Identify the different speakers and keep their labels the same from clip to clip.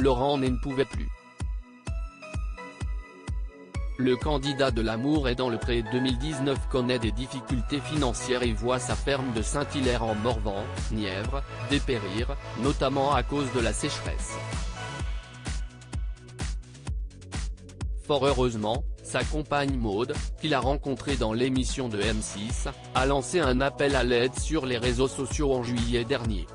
Speaker 1: Laurent n'en pouvait plus. Le candidat de l'Amour est dans le Pré 2019 connaît des difficultés financières et voit sa ferme de Saint-Hilaire en Morvan, Nièvre, dépérir, notamment à cause de la sécheresse. Fort heureusement, sa compagne Maud, qu'il a rencontrée dans l'émission de M6, a lancé un appel à l'aide sur les réseaux sociaux en juillet dernier.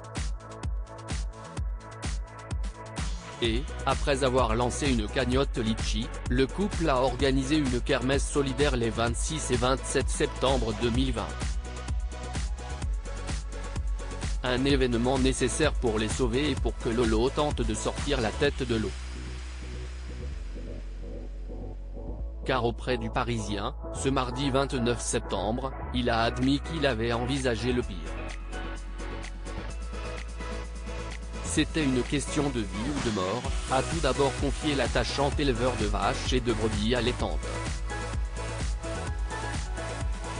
Speaker 1: Et, après avoir lancé une cagnotte Litchi, le couple a organisé une kermesse solidaire les 26 et 27 septembre 2020. Un événement nécessaire pour les sauver et pour que Lolo tente de sortir la tête de l'eau. Car auprès du Parisien, ce mardi 29 septembre, il a admis qu'il avait envisagé le pire. C'était une question de vie ou de mort, a tout d'abord confié l'attachant éleveur de vaches et de brebis allaitantes.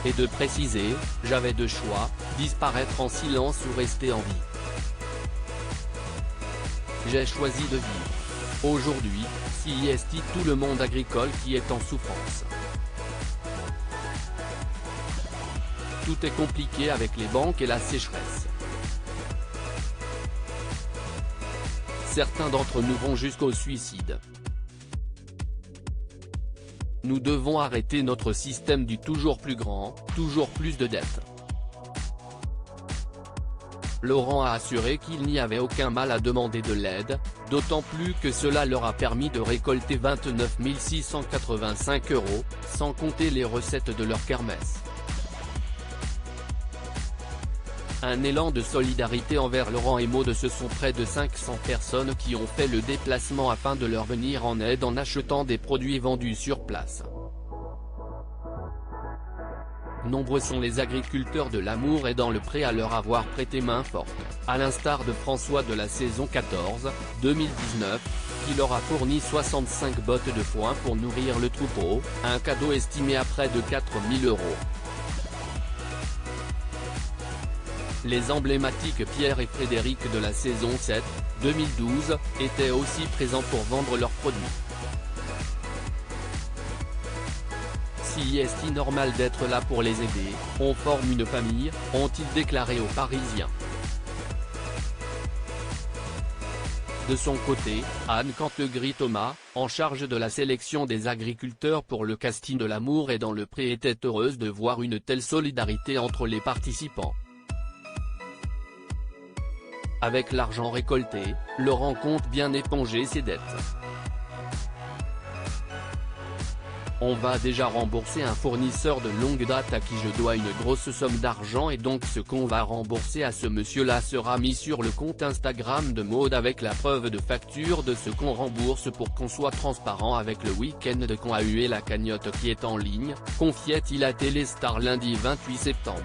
Speaker 1: Et de préciser, j'avais deux choix, disparaître en silence ou rester en vie. J'ai choisi de vivre. Aujourd'hui, c'est tout le monde agricole qui est en souffrance. Tout est compliqué avec les banques et la sécheresse. Certains d'entre nous vont jusqu'au suicide. Nous devons arrêter notre système du toujours plus grand, toujours plus de dettes. Laurent a assuré qu'il n'y avait aucun mal à demander de l'aide, d'autant plus que cela leur a permis de récolter 29 685 €, sans compter les recettes de leur kermesse. Un élan de solidarité envers Laurent et Maud. Ce sont près de 500 personnes qui ont fait le déplacement afin de leur venir en aide en achetant des produits vendus sur place. Nombreux sont les agriculteurs de l'Amour et dans le Pré à leur avoir prêté main forte, à l'instar de François de la saison 14-2019, qui leur a fourni 65 bottes de foin pour nourrir le troupeau, un cadeau estimé à près de 4 000 €. Les emblématiques Pierre et Frédéric de la saison 7-2012, étaient aussi présents pour vendre leurs produits. Si est normal d'être là pour les aider, on forme une famille, ont-ils déclaré aux Parisiens. De son côté, Anne Cantegrit-Thomas, en charge de la sélection des agriculteurs pour le casting de l'Amour et dans le Pré, était heureuse de voir une telle solidarité entre les participants. Avec l'argent récolté, Laurent compte bien éponger ses dettes. On va déjà rembourser un fournisseur de longue date à qui je dois une grosse somme d'argent et donc ce qu'on va rembourser à ce monsieur-là sera mis sur le compte Instagram de Maud avec la preuve de facture de ce qu'on rembourse pour qu'on soit transparent avec le week-end de qu'on a eu et la cagnotte qui est en ligne, confiait-il à Téléstar lundi 28 septembre.